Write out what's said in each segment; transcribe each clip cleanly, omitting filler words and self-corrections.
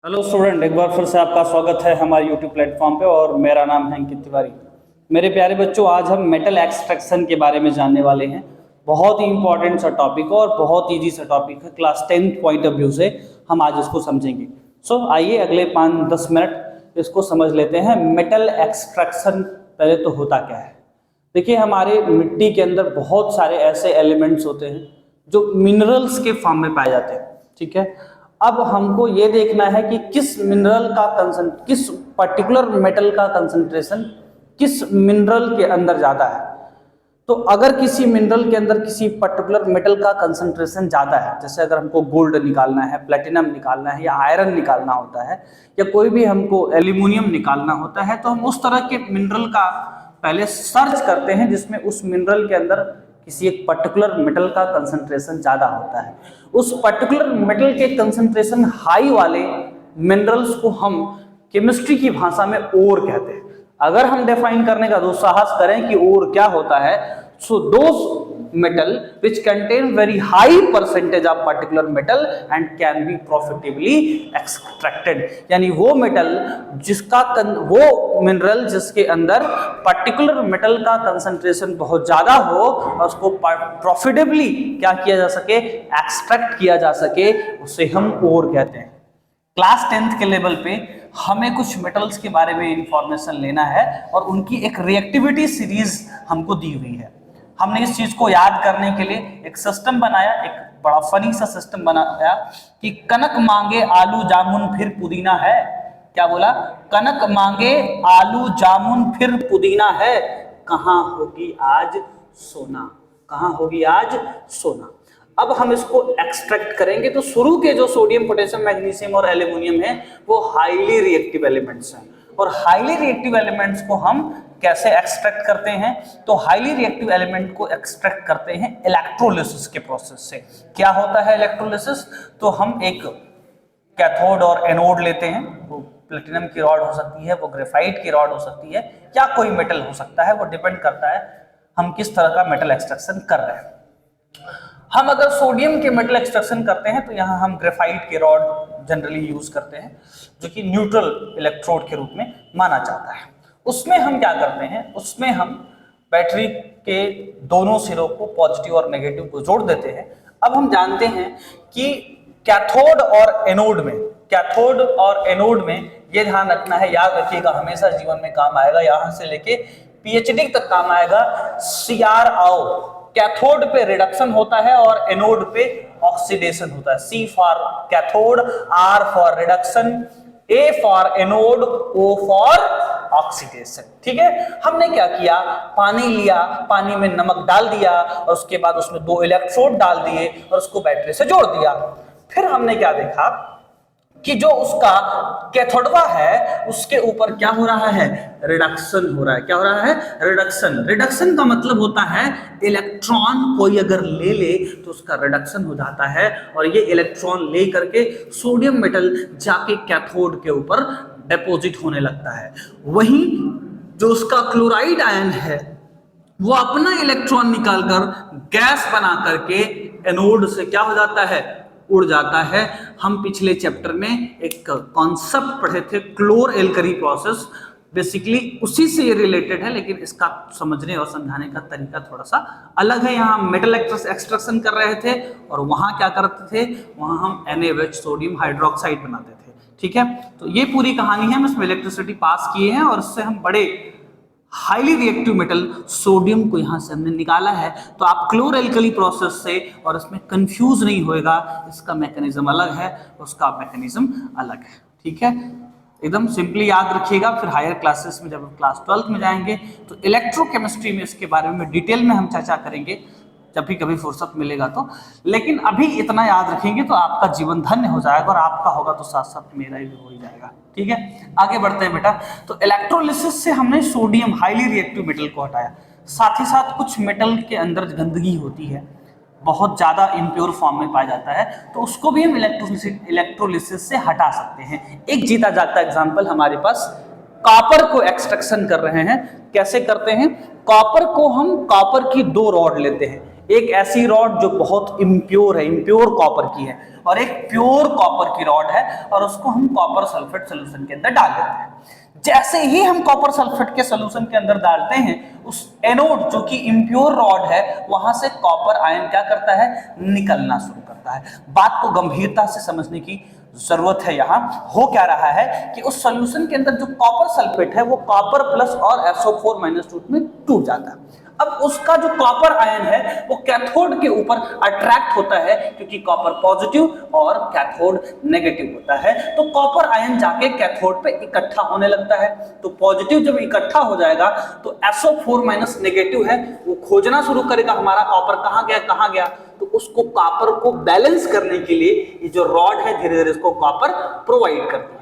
Hello student, एक बार फिर से आपका स्वागत है हमारे यूट्यूब प्लेटफॉर्म पे और मेरा नाम है अंकित तिवारी। मेरे प्यारे बच्चों, आज हम मेटल एक्सट्रैक्शन के बारे में जानने वाले हैं। बहुत ही इंपॉर्टेंट सा टॉपिक और बहुत ईजी सा टॉपिक है। क्लास 10 पॉइंट ऑफ व्यू से हम आज इसको समझेंगे। आइए अगले 5-10 मिनट इसको समझ लेते हैं। मेटल एक्सट्रैक्शन पहले तो होता क्या है। देखिए, हमारे मिट्टी के अंदर बहुत सारे ऐसे एलिमेंट्स होते हैं जो मिनरल्स के फॉर्म में पाए जाते हैं। ठीक है, अब हमको ये देखना है कि किस मिनरल का किस पर्टिकुलर मेटल का कंसंट्रेशन किस मिनरल के अंदर ज़्यादा है। तो अगर किसी मिनरल के अंदर किसी पर्टिकुलर मेटल का कंसंट्रेशन ज़्यादा है, जैसे अगर हमको गोल्ड निकालना है, प्लेटिनम निकालना है या आयरन निकालना होता है या कोई भी हमको एल्यूमिनियम निकालना होता है, तो हम उस तरह के मिनरल का पहले सर्च करते हैं जिसमें उस मिनरल के अंदर किसी एक पर्टिकुलर मेटल का कंसंट्रेशन ज़्यादा होता है। उस पर्टिकुलर मेटल के कंसंट्रेशन हाई वाले मिनरल्स को हम केमिस्ट्री की भाषा में ओर कहते हैं। अगर हम डिफाइन करने का दुस्साहस करें कि ओर क्या होता है, so those metal which contain very high percentage of particular metal and can be profitably extracted, यानी वो मेटल वो मिनरल जिसके अंदर पर्टिकुलर मेटल का कंसंट्रेशन बहुत ज्यादा हो और उसको प्रॉफिटेबली क्या किया जा सके, एक्सट्रैक्ट किया जा सके, उसे हम ओर कहते हैं। क्लास 10th के लेवल पे हमें कुछ मेटल्स के बारे में इंफॉर्मेशन लेना है और उनकी एक रिएक्टिविटी सीरीज हमको दी हुई है। हमने इस चीज को याद करने के लिए एक सिस्टम बनाया, एक बड़ा फनी सा सिस्टम बनाया कि कनक मांगे आलू जामुन फिर पुदीना है। क्या बोला? कनक मांगे आलू जामुन फिर पुदीना है, कहां होगी आज सोना, कहां होगी आज सोना। अब हम इसको एक्सट्रैक्ट करेंगे तो शुरू के जो सोडियम, पोटेशियम, मैग्नीशियम और एल्यूमिनियम है वो हाईली रिएक्टिव एलिमेंट्स हैं। और हाईली रिएक्टिव एलिमेंट्स को हम कैसे एक्सट्रैक्ट करते हैं? तो हाईली रिएक्टिव एलिमेंट को एक्सट्रैक्ट करते हैं इलेक्ट्रोलिसिस के प्रोसेस से। क्या होता है इलेक्ट्रोलिसिस? तो हम एक कैथोड और एनोड लेते हैं। वो प्लेटिनम की रॉड हो सकती है, वो ग्रेफाइट की रॉड हो सकती है, या कोई मेटल हो सकता है। वो डिपेंड करता है हम किस तरह का मेटल एक्सट्रैक्शन कर रहे हैं। हम अगर सोडियम के मेटल एक्सट्रैक्शन करते हैं तो यहाँ हम ग्रेफाइट के रॉड जनरली यूज करते हैं, जो कि न्यूट्रल इलेक्ट्रोड के रूप में माना जाता है। उसमें हम क्या करते हैं, उसमें हम बैटरी के दोनों सिरों को, पॉजिटिव और नेगेटिव को जोड़ देते हैं। अब हम जानते हैं कि कैथोड और एनोड में ये ध्यान रखना है, याद रखिएगा, हमेशा जीवन में काम आएगा, यहां से लेके पीएचडी तक काम आएगा। सीआर आओ, कैथोड पे रिडक्शन होता है और एनोड पे ऑक्सीडेशन होता है। C for cathode, R for reduction, A for anode, O for oxidation. ठीक है, हमने क्या किया, पानी लिया, पानी में नमक डाल दिया और उसके बाद उसमें 2 इलेक्ट्रोड डाल दिए और उसको बैटरी से जोड़ दिया। फिर हमने क्या देखा कि जो उसका कैथोडवा है उसके ऊपर क्या हो रहा है, रिडक्शन हो रहा है। क्या हो रहा है? रिडक्शन का मतलब होता है इलेक्ट्रॉन कोई अगर ले ले तो उसका रिडक्शन हो जाता है और ये इलेक्ट्रॉन ले करके सोडियम मेटल जाके कैथोड के ऊपर डिपॉजिट होने लगता है। वहीं जो उसका क्लोराइड आयन है वो अपना इलेक्ट्रॉन निकालकर गैस बना करके एनोड से क्या हो जाता है, उड़ जाता है। हम पिछले चैप्टर में एक कॉन्सेप्ट पढ़े थे, क्लोर एल्कली प्रोसेस, बेसिकली उसी से ये रिलेटेड है, लेकिन इसका समझने और समझाने का तरीका थोड़ा सा अलग है। यहाँ हम मेटल एक्सट्रैक्शन कर रहे थे और वहाँ क्या करते थे, वहाँ हम NaOH सोडियम हाइड्रोक्साइड बनाते थे। ठीक है, तो ये पूरी कहानी है। हम इसमें इलेक्ट्रिसिटी पास किए हैं और इससे हम बड़े हाईली रिएक्टिव मेटल सोडियम को यहां से हमने निकाला है। तो आप क्लोर एल्कली प्रोसेस से और इसमें कंफ्यूज नहीं होएगा, इसका मैकेनिज्म अलग है, उसका मैकेनिज्म अलग है। ठीक है, एकदम सिंपली याद रखिएगा। फिर हायर क्लासेस में जब क्लास 12th में जाएंगे तो इलेक्ट्रोकेमिस्ट्री में इसके बारे में डिटेल में हम चर्चा करेंगे, जब भी कभी फुर्सत मिलेगा तो। लेकिन अभी इतना याद रखेंगे तो आपका जीवन धन्य हो जाएगा, और आपका होगा तो साथ साथ मेरा भी हो ही जाएगा। ठीक है, आगे बढ़ते हैं बेटा। तो इलेक्ट्रोलिसिस से हमने सोडियम हाईली रिएक्टिव मेटल को हटाया। साथ ही साथ कुछ मेटल के अंदर गंदगी होती है, बहुत ज्यादा इम्प्योर फॉर्म में पाया जाता है, तो उसको भी हम इलेक्ट्रोलिसिस से हटा सकते हैं। एक जीता जागता एग्जाम्पल हमारे पास, कॉपर को एक्सट्रैक्शन कर रहे हैं। कैसे करते हैं? कॉपर को हम कॉपर की 2 रॉड लेते हैं, एक ऐसी रॉड जो बहुत इम्प्योर है, इम्प्योर कॉपर की है, और एक प्योर कॉपर की रॉड है, और उसको हम कॉपर सल्फेट सोल्यूशन के अंदर डाल देते हैं। जैसे ही हम कॉपर सल्फेट के सोल्यूशन के अंदर डालते हैं, उस एनोड जो कि इम्प्योर रॉड है, वहां से कॉपर आयन क्या करता है, निकलना शुरू करता है। बात को गंभीरता से समझने की जरूरत है। यहाँ हो क्या रहा है कि उस सॉल्यूशन के अंदर जो कॉपर सल्फेट है वो कॉपर प्लस और SO4- में टूट जाता है। अब उसका जो कॉपर आयन है वो कैथोड के ऊपर अट्रैक्ट होता है, क्योंकि कॉपर पॉजिटिव और कैथोड नेगेटिव होता है। तो कॉपर आयन जाके कैथोड पे इकट्ठा होने लगता है। तो पॉजिटिव जब इकट्ठा हो जाएगा तो SO4- नेगेटिव है, वो खोजना शुरू करेगा हमारा कॉपर कहाँ गया कहाँ गया। तो उसको कॉपर को बैलेंस करने के लिए ये जो रॉड है धीरे धीरे इसको कॉपर प्रोवाइड करती है।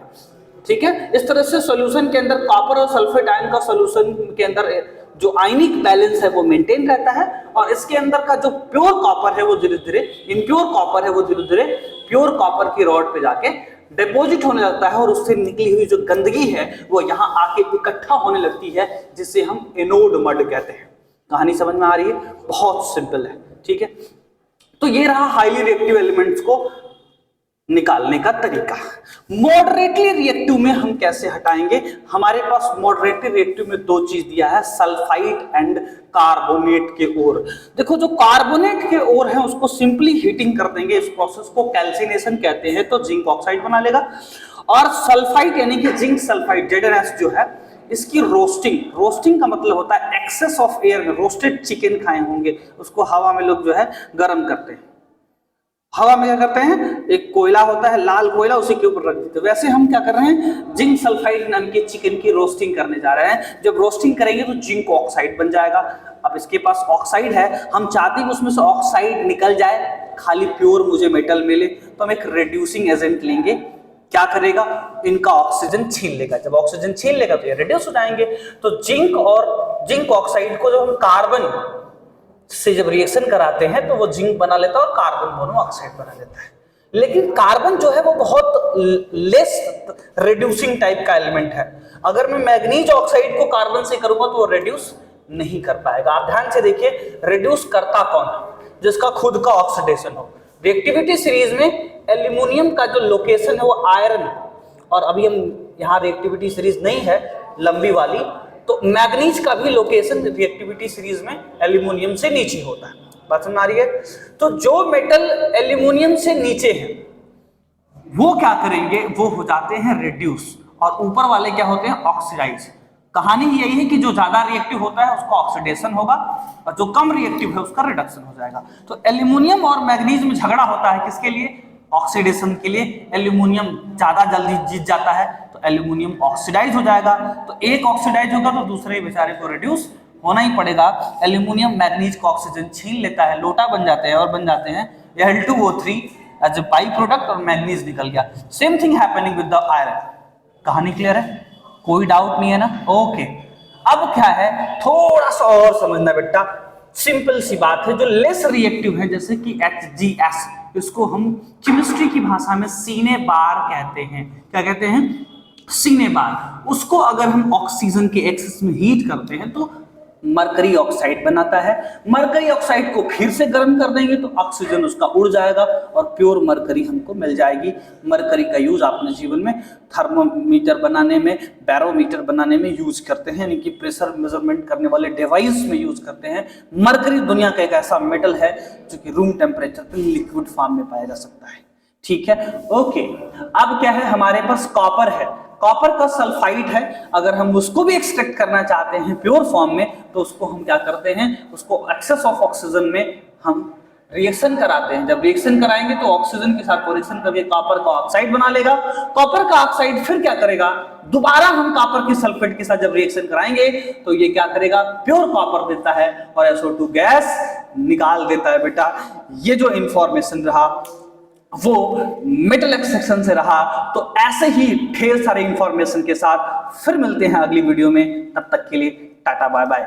ठीक है, इस तरह से सॉल्यूशन के अंदर कॉपर और सल्फेट आयन का सॉल्यूशन के अंदर जो आयनिक बैलेंस है वो मेंटेन रहता है, और इसके अंदर का जो प्योर कॉपर है वो धीरे धीरे, इम्प्योर कॉपर है वो धीरे धीरे प्योर कॉपर की रॉड पे जाके डिपॉजिट होने लगता है, और उससे निकली हुई जो गंदगी है वो यहाँ आके इकट्ठा होने लगती है, जिसे हम एनोड मड कहते हैं। कहानी समझ में आ रही है? बहुत सिंपल है। ठीक है, तो ये रहा हाईली रिएक्टिव एलिमेंट्स को निकालने का तरीका। मॉडरेटली रिएक्टिव में हम कैसे हटाएंगे? हमारे पास मॉडरेटली रिएक्टिव में दो चीज दिया है, सल्फाइड एंड कार्बोनेट के ओर। देखो, जो कार्बोनेट के ओर है उसको सिंपली हीटिंग कर देंगे, इस प्रोसेस को कैल्सिनेशन कहते हैं, तो जिंक ऑक्साइड बना लेगा। और सल्फाइड यानी कि जिंक सल्फाइड ZnS जो है, इसकी रोस्टिंग, रोस्टिंग का मतलब होता है एक्सेस ऑफ एयर में, रोस्टेड चिकन खाए होंगे, उसको हवा में लोग जो है गर्म करते हैं। हवा में क्या करते हैं, एक कोयला होता है लाल कोयला, उसी के ऊपर रख देते हैं। वैसे हम क्या कर रहे हैं, जिंक सल्फाइड नाम के चिकन की रोस्टिंग करने जा रहे हैं। जब रोस्टिंग करेंगे तो जिंक ऑक्साइड बन जाएगा। अब इसके पास ऑक्साइड है, हम चाहते हैं उसमें से ऑक्साइड निकल जाए, खाली प्योर मुझे मेटल मिले, तो हम एक रिड्यूसिंग एजेंट लेंगे। क्या करेगा, इनका ऑक्सीजन छीन लेगा। जब ऑक्सीजन छीन लेगा तो ये रिड्यूस हो जाएंगे। तो जिंक और जिंक ऑक्साइड को जब हम कार्बन से जब रिएक्शन कराते हैं तो वो जिंक बना लेता है और कार्बन मोनोऑक्साइड बना लेता है। लेकिन कार्बन जो है वो बहुत लेस रिड्यूसिंग टाइप का एलिमेंट है। अगर मैं मैग्नीज ऑक्साइड को कार्बन से करूंगा तो वो रिड्यूस नहीं कर पाएगा। आप ध्यान से देखिए, रिड्यूस करता कौन है, जिसका खुद का ऑक्सीडेशन हो। रिएक्टिविटी सीरीज में एल्यूमिनियम का जो लोकेशन है वो आयरन, और अभी हम यहाँ रिएक्टिविटी सीरीज नहीं है लंबी वाली, तो मैग्नीज का भी लोकेशन रिएक्टिविटी सीरीज में एल्यूमिनियम से नीचे होता है। बात समझ आ रही है? तो जो मेटल एल्यूमिनियम से नीचे है वो क्या करेंगे, वो हो जाते हैं रिड्यूस, और ऊपर वाले क्या होते हैं, ऑक्सीडाइज। कहानी यही है कि जो ज्यादा रिएक्टिव होता है उसका ऑक्सीडेशन होगा, और जो कम रिएक्टिव है उसका रिडक्शन हो जाएगा। तो एल्यूमिनियम और मैग्नीज में झगड़ा होता है, किसके लिए, ऑक्सीडेशन के लिए। एल्यूमिनियम ज्यादा जल्दी जीत जाता है तो एल्यूमिनियम ऑक्सीडाइज हो जाएगा। तो एक ऑक्सीडाइज होगा तो दूसरे बेचारे को रिड्यूस होना ही पड़ेगा। एल्यूमिनियम मैग्नीज का ऑक्सीजन छीन लेता है, लोटा बन जाते हैं, और बन जाते हैं Al2O3 as a by product, और मैग्नीज निकल गया। Same thing happening with the iron. कहानी क्लियर है? कोई डाउट नहीं है ना? ओके। अब क्या है, थोड़ा सा और समझना बेटा, सिंपल सी बात है। जो लेस रिएक्टिव है जैसे कि HgS, इसको हम केमिस्ट्री की भाषा में सीने बार कहते हैं। क्या कहते हैं? सीने बार। उसको अगर हम ऑक्सीजन के एक्सेस में हीट करते हैं तो मरकरी ऑक्साइड बनाता है। मरकरी ऑक्साइड को फिर से गर्म कर देंगे तो ऑक्सीजन उसका उड़ जाएगा और प्योर मरकरी हमको मिल जाएगी। मरकरी का यूज अपने जीवन में थर्मोमीटर बनाने में, बैरोमीटर बनाने में यूज करते हैं, यानी कि प्रेशर मेजरमेंट करने वाले डिवाइस में यूज करते हैं। मरकरी दुनिया का एक ऐसा मेटल है जो कि रूम टेम्परेचर पर लिक्विड फॉर्म में पाया जा सकता है। ठीक है, ओके। अब क्या है, हमारे पास कॉपर है, कॉपर का सल्फाइड है। अगर हम उसको भी एक्सट्रैक्ट करना चाहते हैं प्योर फॉर्म में तो उसको हम क्या करते हैं, उसको एक्सेस ऑफ ऑक्सीजन में हम रिएक्शन कराते हैं। जब रिएक्शन कराएंगे तो ऑक्सीजन के साथ रिएक्शन करके कॉपर का ऑक्साइड बना लेगा। कॉपर का ऑक्साइड फिर क्या करेगा, दोबारा हम कॉपर के सल्फेट के साथ जब रिएक्शन कराएंगे तो ये क्या करेगा, प्योर कॉपर देता है और SO2 गैस निकाल देता है। बेटा ये जो इंफॉर्मेशन रहा वो मेटल एक्सट्रैक्शन से रहा। तो ऐसे ही ढेर सारे इंफॉर्मेशन के साथ फिर मिलते हैं अगली वीडियो में। तब तक के लिए टाटा बाय बाय।